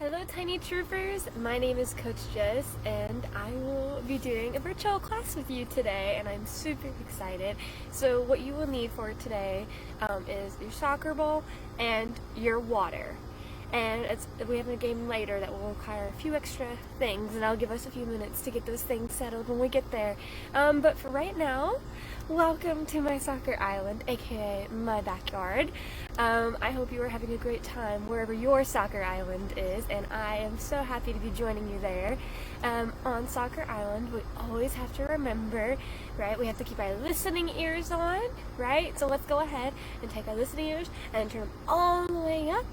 Hello Tiny Troopers, my name is Coach Jess and I will be doing a virtual class with you today and I'm super excited. So what you will need for today is your soccer ball and your water. And we have a game later that will require a few extra things and I'll give us a few minutes to get those things settled when we get there. But for right now, welcome to my soccer island, aka my backyard. I hope you are having a great time wherever your soccer island is, and I am so happy to be joining you there. On Soccer Island, we always have to remember, right, we have to keep our listening ears on, right? So let's go ahead and take our listening ears and turn them all the way up.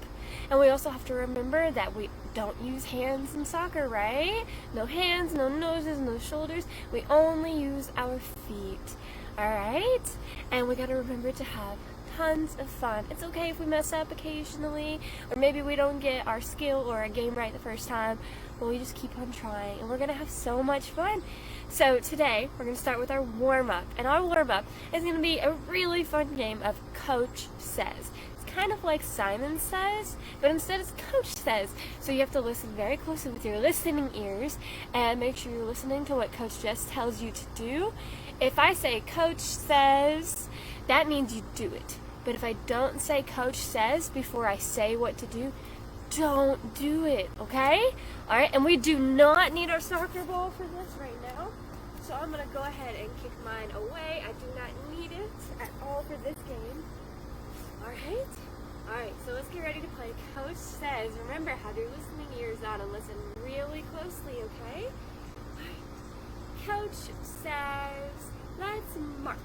And we also have to remember that we don't use hands in soccer, right? No hands, no noses, no shoulders. We only use our feet, all right? And we got to remember to have tons of fun. It's okay if we mess up occasionally, or maybe we don't get our skill or a game right the first time, but we just keep on trying, and we're going to have so much fun. So today, we're going to start with our warm-up, and our warm-up is going to be a really fun game of Coach Says. Kind of like Simon Says, but instead it's Coach Says. So you have to listen very closely with your listening ears and make sure you're listening to what Coach Jess tells you to do. If I say Coach Says, that means you do it. But if I don't say Coach Says before I say what to do, don't do it, okay? Alright, and we do not need our soccer ball for this right now. So I'm going to go ahead and kick mine away. I do not need it at all for this game. Alright, so let's get ready to play Coach Says. Remember, have your listening ears on and listen really closely, okay? Alright. Coach says, let's march.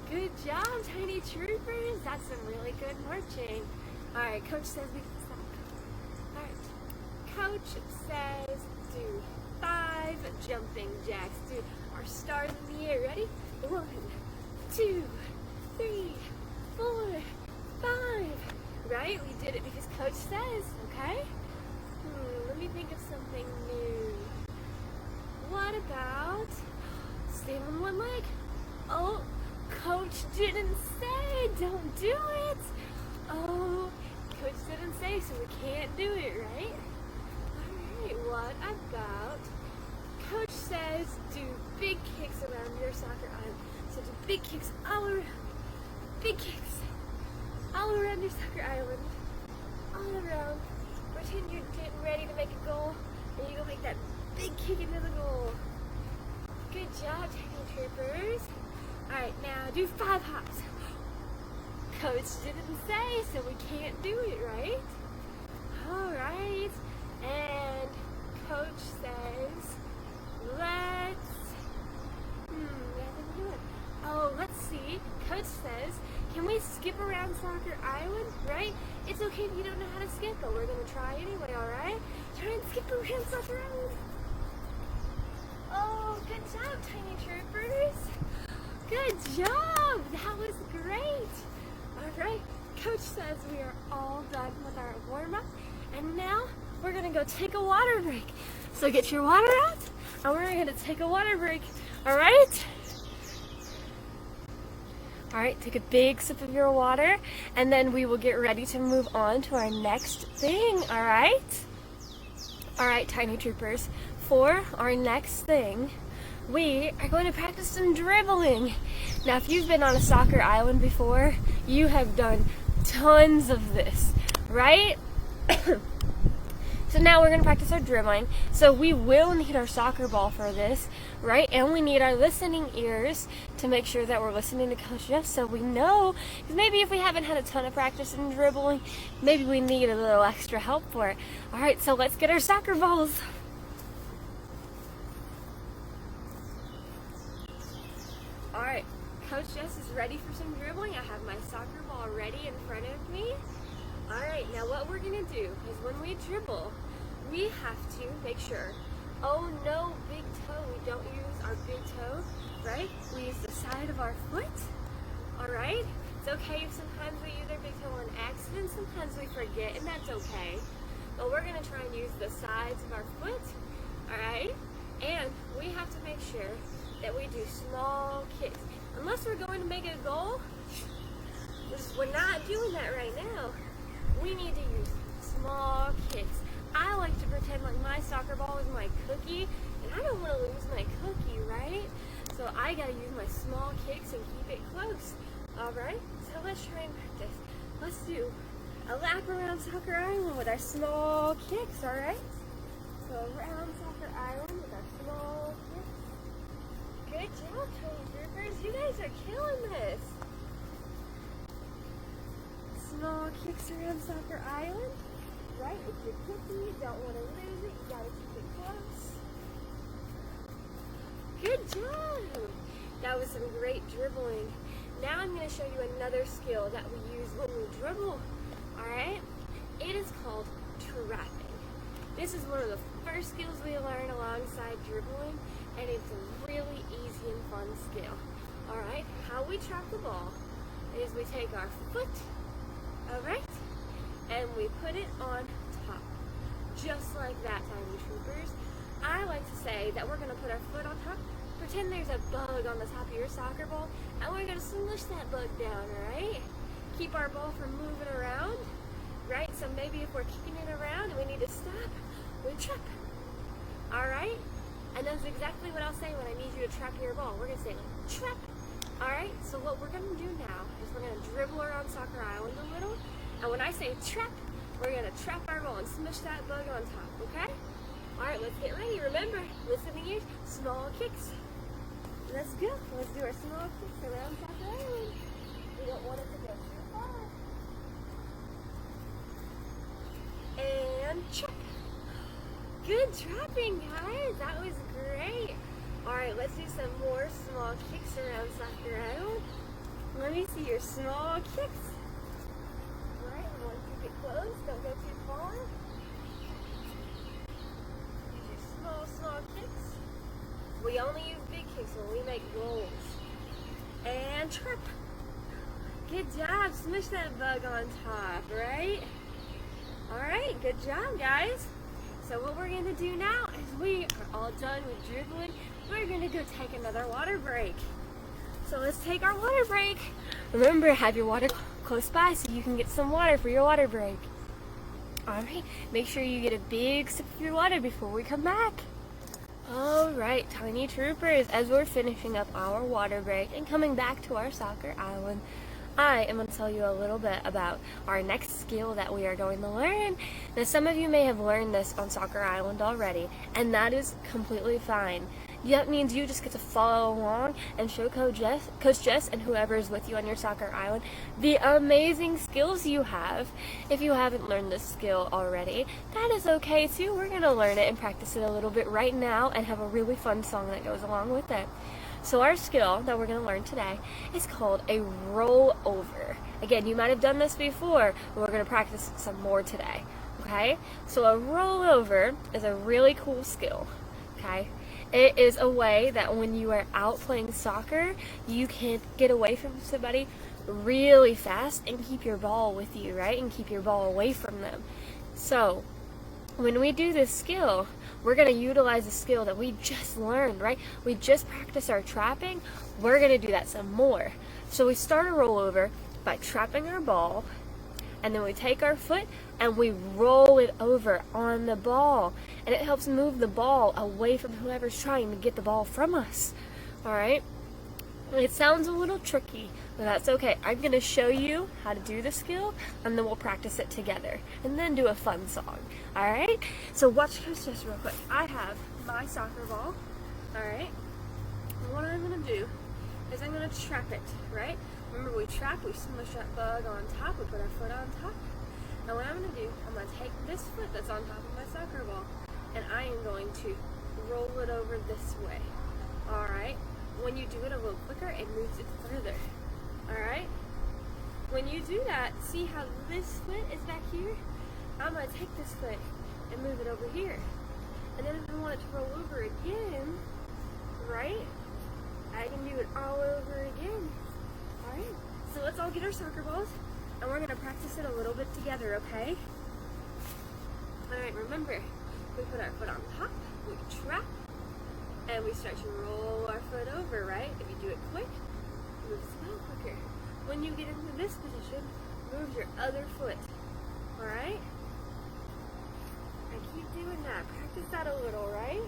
Good job, Tiny Troopers. That's some really good marching. Alright, Coach says we can stop. Alright. Coach says do 5 jumping jacks. Do our stars in the air. Ready? 1, 2, 3, 4, 5. Right? We did it because Coach says, okay? Let me think of something new. What about stand on one leg? Oh, Coach didn't say, don't do it. Oh, Coach didn't say, so we can't do it, right? Alright, what about Coach says do big kicks around your soccer island. So do big kicks all around. Big kicks all around your soccer island. All around. Pretend you're getting ready to make a goal, and you go make that big kick into the goal. Good job, Tiny Troopers. Alright, now do 5 hops. Coach didn't say, so we can't do it, right? Alright. And Coach says, let's see. Coach says, can we skip around Soccer Island, right? It's okay if you don't know how to skip, but we're going to try anyway, alright? Try and skip around Soccer Island. Oh, good job, Tiny Troopers. Good job. That was great. Alright, Coach says we are all done with our warm-up, and now we're going to go take a water break. So get your water out, and we're going to take a water break, alright? Alright, take a big sip of your water, and then we will get ready to move on to our next thing, alright? Alright, Tiny Troopers, for our next thing, we are going to practice some dribbling. Now, if you've been on a soccer island before, you have done tons of this, right? So now we're going to practice our dribbling. So we will need our soccer ball for this, right? And we need our listening ears to make sure that we're listening to Coach Jeff so we know. Because maybe if we haven't had a ton of practice in dribbling, maybe we need a little extra help for it. All right, so let's get our soccer balls. All right, Coach Jess is ready for some dribbling. I have my soccer ball ready in front of me. Alright, now what we're going to do is when we dribble, we have to make sure, oh no, big toe, we don't use our big toe, right? We use the side of our foot, alright? It's okay if sometimes we use our big toe on accident, sometimes we forget, and that's okay. But we're going to try and use the sides of our foot, alright? And we have to make sure that we do small kicks. Unless we're going to make a goal, we're not doing that right now. We need to use small kicks. I like to pretend like my soccer ball is my cookie, and I don't want to lose my cookie, right? So I gotta use my small kicks and keep it close. Alright, so let's try and practice. Let's do a lap around Soccer Island with our small kicks, alright? So around Soccer Island with our small kicks. Good job, Tony Troopers. You guys are killing this. Small kicks around Soccer Island. Right, it's your cookie. You don't want to lose it. You gotta keep it close. Good job. That was some great dribbling. Now I'm going to show you another skill that we use when we dribble. Alright? It is called trapping. This is one of the first skills we learn alongside dribbling, and it's a really easy and fun skill. Alright? How we trap the ball is we take our foot, alright, and we put it on top. Just like that, Tiny Troopers. I like to say that we're going to put our foot on top. Pretend there's a bug on the top of your soccer ball, and we're going to smush that bug down, alright? Keep our ball from moving around, right? So maybe if we're kicking it around and we need to stop, we trap, alright? And that's exactly what I'll say when I need you to trap your ball. We're going to say, like, trap, alright? So what we're going to do now is we're going to dribble around Soccer Island a little, and when I say trap, we're going to trap our ball and smush that bug on top, okay? Alright, let's get ready. Remember, listening ears, small kicks. Let's go. Let's do our small kicks around Soccer Island. We don't want it to go too far. And trap. Good trapping, guys. That was great. Alright, let's do some more small kicks around Soccer Island. Let me see your small kicks. Alright, we want to keep it close. Don't go too far. Use your small kicks. We only use big kicks when we make goals. And trap. Good job. Smush that bug on top, right? Alright, good job, guys. So what we're going to do now is we are all done with dribbling. We're going to go take another water break. So let's take our water break. Remember, have your water close by so you can get some water for your water break. Alright, make sure you get a big sip of your water before we come back. Alright, Tiny Troopers, as we're finishing up our water break and coming back to our Soccer Island, I am going to tell you a little bit about our next skill that we are going to learn. Now, some of you may have learned this on Soccer Island already, and that is completely fine. That means you just get to follow along and show Coach Jess and whoever is with you on your Soccer Island the amazing skills you have. If you haven't learned this skill already, that is okay too. We're going to learn it and practice it a little bit right now and have a really fun song that goes along with it. So our skill that we're going to learn today is called a rollover. Again, you might have done this before, but we're going to practice some more today. Okay? So a rollover is a really cool skill. Okay? It is a way that when you are out playing soccer, you can get away from somebody really fast and keep your ball with you, right? And keep your ball away from them. So when we do this skill, we're going to utilize a skill that we just learned, right? We just practiced our trapping. We're going to do that some more. So we start a rollover by trapping our ball, and then we take our foot and we roll it over on the ball. And it helps move the ball away from whoever's trying to get the ball from us. Alright? It sounds a little tricky, but that's okay. I'm going to show you how to do the skill, and then we'll practice it together. And then do a fun song. Alright? So watch Coach Jess real quick. I have my soccer ball. Alright? And what I'm going to do is I'm going to trap it, right? Remember, we trap, we smush that bug on top, we put our foot on top. Now what I'm going to do, I'm going to take this foot that's on top of my soccer ball, and I am going to roll it over this way. Alright? When you do it a little quicker, it moves it further. Alright? When you do that, see how this foot is back here? I'm going to take this foot and move it over here. And then if I want it to roll over again, right? I can do it all over again. Alright? So let's all get our soccer balls, and we're going to practice it a little bit together, okay? Alright, remember, we put our foot on top, we trap, and we start to roll our foot over, right? If you do it quick, move the ball quicker. When you get into this position, move your other foot. Alright? doing that. Practice that a little, right?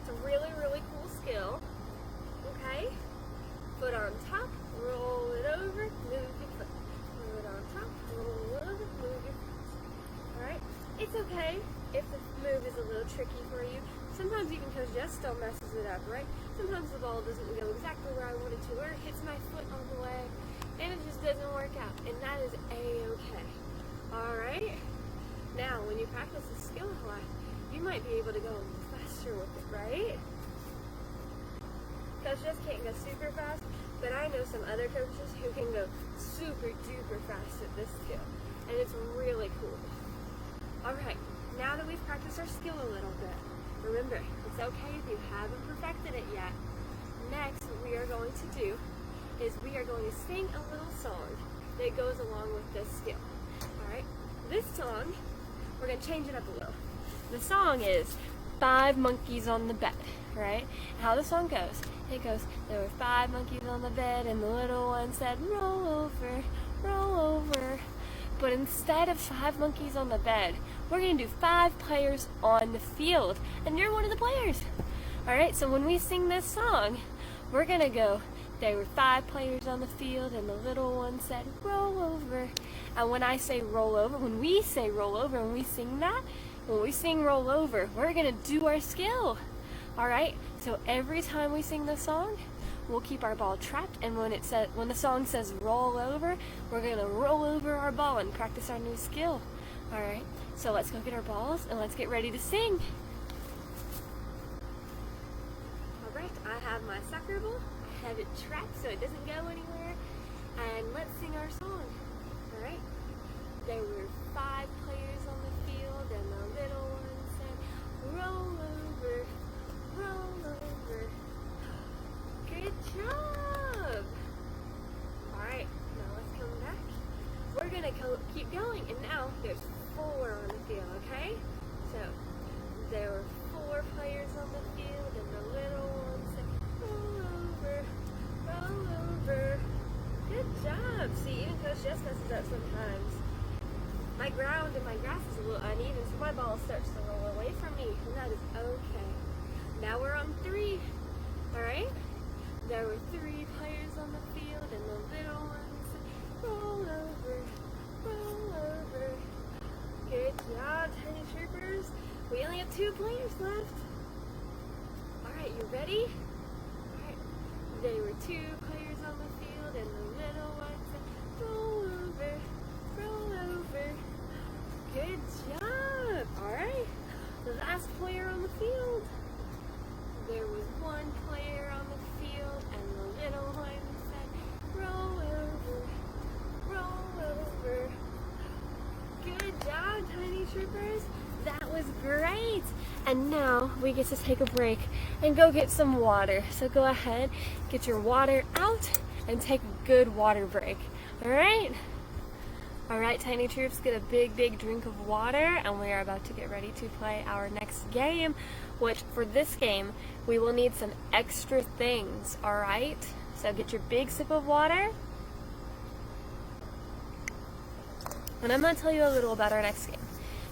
It's a really, really cool skill. Okay? Foot on top, roll it over, move your foot. Foot on top, roll it over, move your foot. Alright? It's okay if the move is a little tricky for you. Sometimes even Coach Jess still messes it up, right? Sometimes the ball doesn't go exactly where I want it to, or it hits my foot on the way, and it just doesn't work out, and that is a-okay. Alright? Now, when you practice a skill a lot, you might be able to go faster with it, right? Coach Jess can't go super fast, but I know some other coaches who can go super duper fast at this skill, and it's really cool. Alright, now that we've practiced our skill a little bit, remember, it's okay if you haven't perfected it yet. Next, what we are going to do is we are going to sing a little song that goes along with this skill. Alright, this song, we're going to change it up a little. The song is 5 monkeys on the bed, right? How the song goes, it goes, there were 5 monkeys on the bed and the little one said, roll over, roll over. But instead of 5 monkeys on the bed, we're going to do 5 players on the field, and you're one of the players. Alright, so when we sing this song, we're going to go, there were 5 players on the field, and the little one said, roll over. And when I say roll over, when we say roll over, when we sing that, when we sing roll over, we're going to do our skill. Alright, so every time we sing this song, we'll keep our ball trapped, and when the song says roll over, we're going to roll over our ball and practice our new skill. Alright, so let's go get our balls and let's get ready to sing. Alright, I have my soccer ball. I have it trapped so it doesn't go anywhere. And let's sing our song. Alright, there were 5 players on the field and the little one said, roll over, roll over. Good job! Alright, now let's come back. We're going to keep going, and now there's 4 on the field, okay? So, there were 4 players on the field, and the little one said, roll over, roll over. Good job! See, even Coach Jess messes up sometimes. My ground and my grass is a little uneven, so my ball starts to roll away from me, and that is okay. Now we're on 3, alright? There were 3 players on the field, and the little one said, roll over, roll over. Good job, Tiny Troopers. We only have 2 players left. Alright, you ready? Alright, there were 2 players on the field, and the little one said, roll over, roll over. Good job. Alright, the last player on the field. There was 1 player on the field, and the little one said, roll over, roll over. Good job, Tiny Troopers. That was great. And now we get to take a break and go get some water. So go ahead, get your water out, and take a good water break. Alright? Alright, Tiny Troops, get a big, big drink of water, and we are about to get ready to play our next game, which for this game, we will need some extra things, alright? So get your big sip of water. And I'm going to tell you a little about our next game.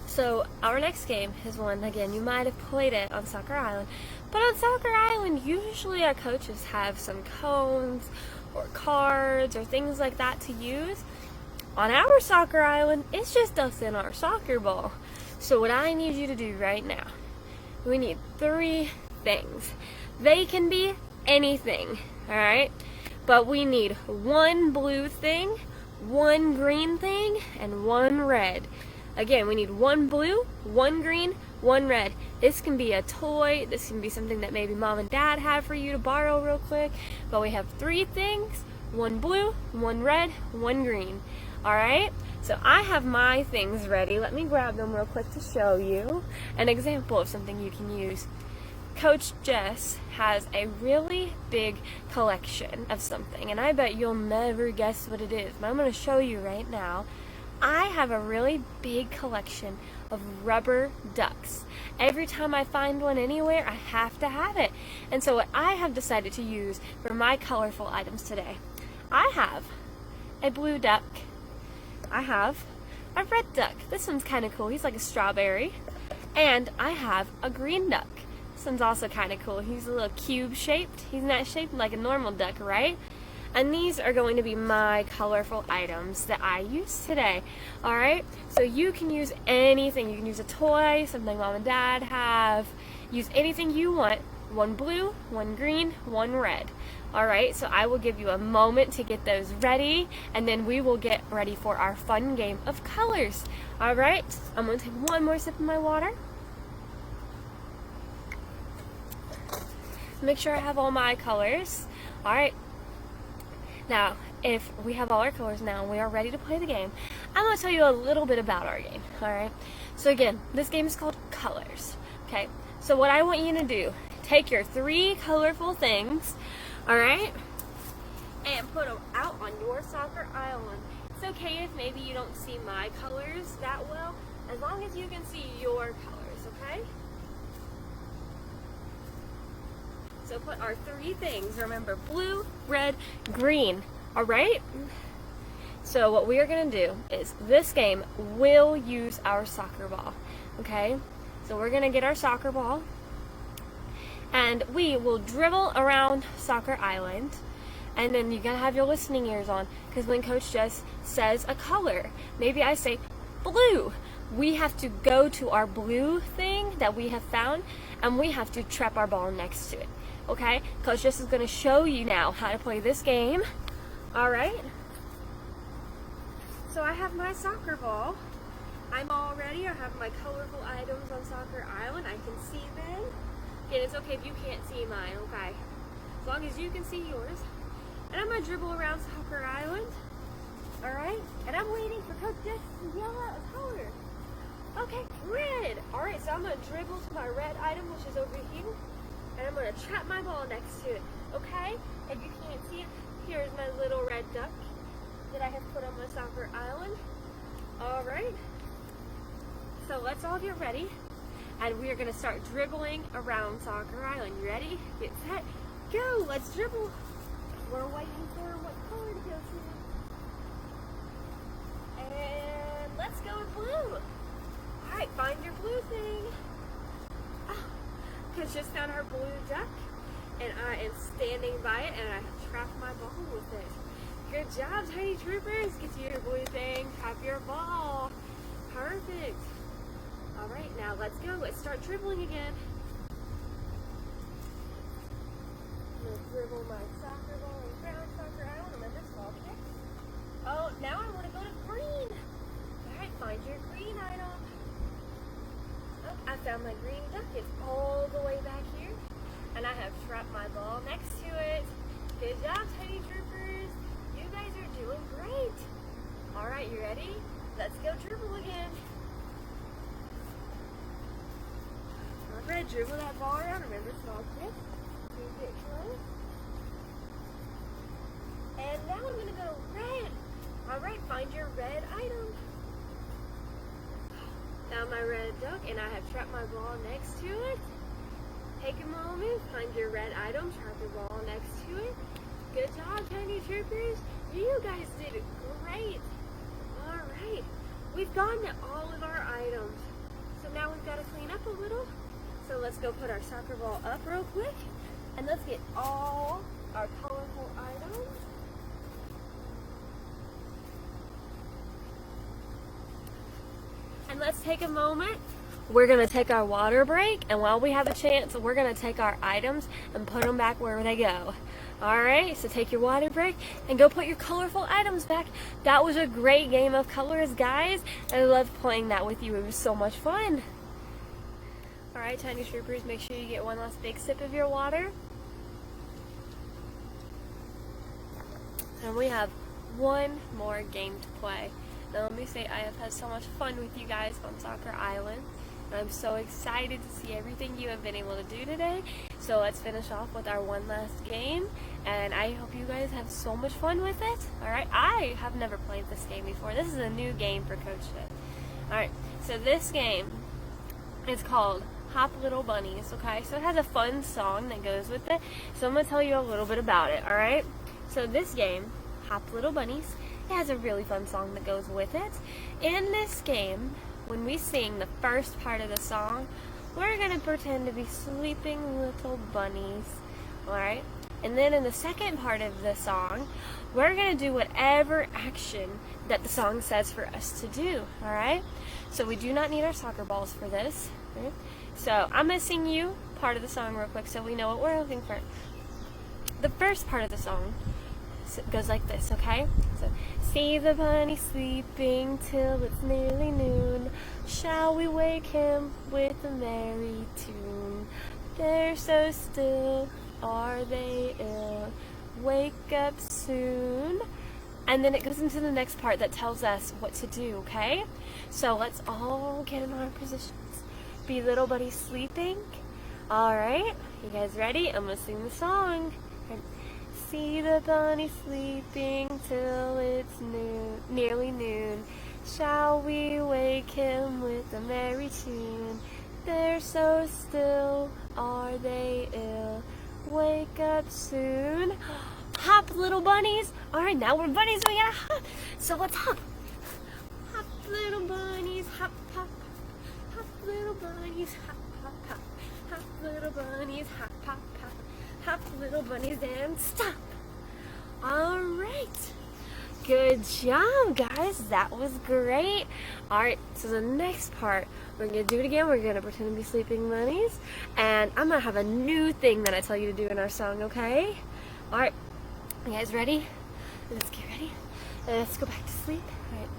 So our next game is one, again, you might have played it on Soccer Island, but on Soccer Island, usually our coaches have some cones or cards or things like that to use. On our Soccer Island, it's just us and our soccer ball. So what I need you to do right now, we need 3 things. They can be anything, alright? But we need 1 blue thing, 1 green thing, and 1 red. Again, we need 1 blue, 1 green, 1 red. This can be a toy, this can be something that maybe mom and dad have for you to borrow real quick. But we have 3 things, 1 blue, 1 red, 1 green. Alright, so I have my things ready. Let me grab them real quick to show you an example of something you can use. Coach Jess has a really big collection of something, and I bet you'll never guess what it is, but I'm going to show you right now. I have a really big collection of rubber ducks. Every time I find one anywhere, I have to have it. And so what I have decided to use for my colorful items today, I have a blue duck. I have a red duck. This one's kind of cool. He's like a strawberry. And I have a green duck. This one's also kind of cool. He's a little cube shaped. He's not shaped like a normal duck, right? And these are going to be my colorful items that I use today. Alright? So you can use anything. You can use a toy, something mom and dad have. Use anything you want. One blue, one green, one red. Alright, so I will give you a moment to get those ready, and then we will get ready for our fun game of colors. Alright, I'm going to take one more sip of my water. Make sure I have all my colors. Alright, now if we have all our colors now and we are ready to play the game, I'm going to tell you a little bit about our game. Alright, so again, this game is called Colors. Okay, so what I want you to do, take your 3 colorful things, alright, and put them out on your soccer island. It's okay if maybe you don't see my colors that well, as long as you can see your colors, okay? So put our 3 things, remember, blue, red, green, alright? So what we are going to do is, this game will use our soccer ball, okay? So we're going to get our soccer ball, and we will dribble around Soccer Island, and then you gotta have your listening ears on, because when Coach Jess says a color, maybe I say blue, we have to go to our blue thing that we have found, and we have to trap our ball next to it. Okay? Coach Jess is gonna show you now how to play this game. Alright? So I have my soccer ball. I'm all ready. I have my colorful items on Soccer Island. I can see them. Again, it's okay if you can't see mine, okay? As long as you can see yours. And I'm going to dribble around Soccer Island. Alright? And I'm waiting for Coach Jess to yell out a color. Okay, red. Alright, so I'm going to dribble to my red item, which is over here. And I'm going to trap my ball next to it. Okay? If you can't see it, here's my little red duck that I have put on my Soccer Island. Alright. So let's all get ready. And we are going to start dribbling around Soccer Island. You ready? Get set. Go! Let's dribble. We're waiting for what color to go to. And let's go with blue. Alright, find your blue thing. Oh, Coach just found our blue duck. And I am standing by it, and I have trapped my ball with it. Good job, Tiny Troopers. Get to your blue thing. Trap your ball. Perfect. Alright, now let's go. Let's start dribbling again. I'm going to dribble my soccer ball around Soccer Island. Remember, small kick. Oh, now I want to go to green. Alright, find your green item. Oh, I found my green duck. It's all the way back here. And I have trapped my ball next to it. Good job, Tiny Troopers. You guys are doing great. Alright, you ready? Let's go dribble again. Alright, dribble that ball around. Remember, small kick. Get close. And now I'm going to go red. Alright, find your red item. Now my red duck, and I have trapped my ball next to it. Take a moment, find your red item, trap your ball next to it. Good job, Tiny Troopers. You guys did great. Alright, we've gotten to all of our items. So now we've got to clean up a little. So let's go put our soccer ball up real quick. And let's get all our colorful items. And let's take a moment. We're going to take our water break, and while we have a chance, we're going to take our items and put them back where they go. Alright, so take your water break and go put your colorful items back. That was a great game of colors, guys. I loved playing that with you. It was so much fun. Alright, Tiny Troopers, make sure you get one last big sip of your water. And we have one more game to play. Now let me say, I have had so much fun with you guys on Soccer Island. And I'm so excited to see everything you have been able to do today. So let's finish off with our one last game. And I hope you guys have so much fun with it. Alright, I have never played this game before. This is a new game for Coach Jess. Alright, so this game is called Hop Little Bunnies, okay? So it has a fun song that goes with it. So I'm going to tell you a little bit about it, alright? So this game, Hop Little Bunnies, it has a really fun song that goes with it. In this game, when we sing the first part of the song, we're going to pretend to be sleeping little bunnies, alright? And then in the second part of the song, we're going to do whatever action that the song says for us to do, alright? So we do not need our soccer balls for this. Right? So I'm going to sing you part of the song real quick so we know what we're looking for. The first part of the song goes like this, okay? So, see the bunny sleeping till it's nearly noon. Shall we wake him with a merry tune? They're so still, are they ill? Wake up soon. And then it goes into the next part that tells us what to do, okay? So let's all get in our positions. Be little bunny sleeping. Alright, you guys ready? I'm gonna sing the song. See the bunny sleeping till it's nearly noon. Shall we wake him with a merry tune? They're so still, are they ill? Wake up soon. Hop, little bunnies. Alright, now we're bunnies, we gotta hop. So let's hop. Hop, little bunnies, hop, hop, hop. Hop, little bunnies, hop, hop, hop. Hop, little bunnies, hop, hop, hop. Hop, little bunnies, and stop. Alright. Good job, guys. That was great. Alright, so the next part, we're going to do it again. We're going to pretend to be sleeping bunnies. And I'm going to have a new thing that I tell you to do in our song, okay? Alright, you guys ready? Let's get ready. Let's go back to sleep. Alright.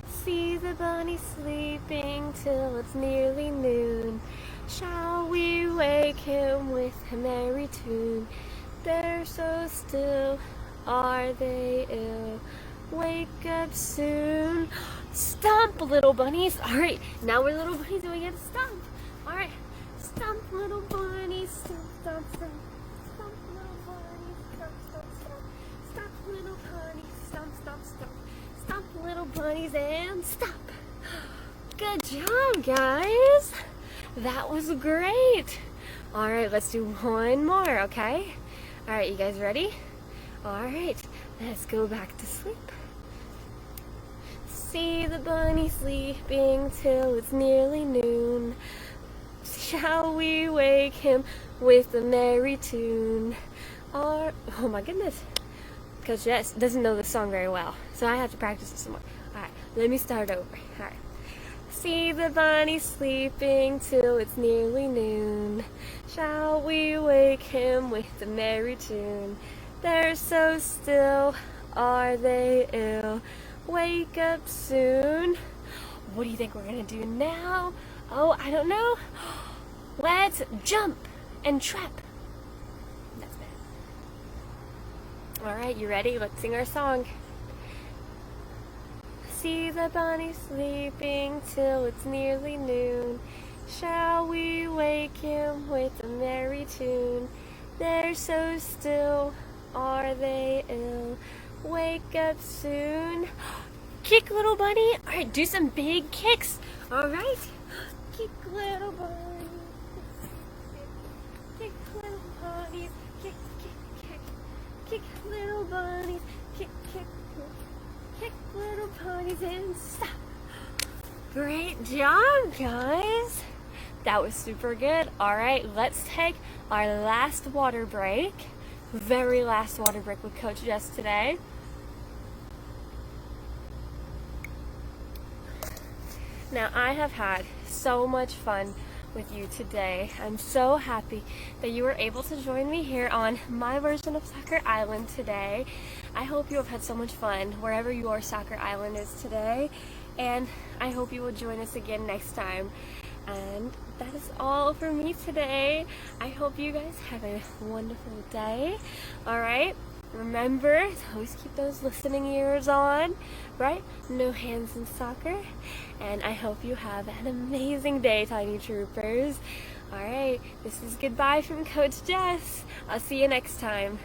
See the bunny sleeping till it's nearly noon. Shall we wake him with a merry tune? They're so still, are they ill? Wake up soon. Stomp, little bunnies. Alright, now we're little bunnies and we get to stomp. Alright, stomp, little bunnies. Stomp, stomp, stomp. Stomp, little bunnies. Stomp, stomp, stomp. Stomp, little bunnies. Stomp, stomp, stomp. Stomp, little bunnies, and stop. Good job, guys. That was great. Alright, let's do one more, okay? Alright, you guys ready? Alright, let's go back to sleep. See the bunny sleeping till it's nearly noon. Shall we wake him with a merry tune? Oh my goodness. Coach Jess doesn't know this song very well, so I have to practice it some more. Alright, let me start over. Alright. See the bunny sleeping till it's nearly noon. Shall we wake him with a merry tune? They're so still, are they ill? Wake up soon. What do you think we're gonna do now? Oh, I don't know. Let's jump and trap. That's bad. Alright, you ready? Let's sing our song. See the bunny sleeping till it's nearly noon. Shall we wake him with a merry tune? They're so still, are they ill? Wake up soon. Kick, little bunny. Alright, do some big kicks. Alright. Kick, little bunny. Kick, little bunnies. Kick, kick, kick. Kick, little bunnies. Kick, kick, kick. Kick, little bunnies, and stop. Great job, guys. That was super good. Alright, let's take our last water break. Very last water break with Coach Jess today. Now, I have had so much fun with you today. I'm so happy that you were able to join me here on my version of Soccer Island today. I hope you have had so much fun wherever your Soccer Island is today, and I hope you will join us again next time. And that is all for me today. I hope you guys have a wonderful day. Alright, remember to always keep those listening ears on, right? No hands in soccer. And I hope you have an amazing day, Tiny Troopers. Alright, this is goodbye from Coach Jess. I'll see you next time.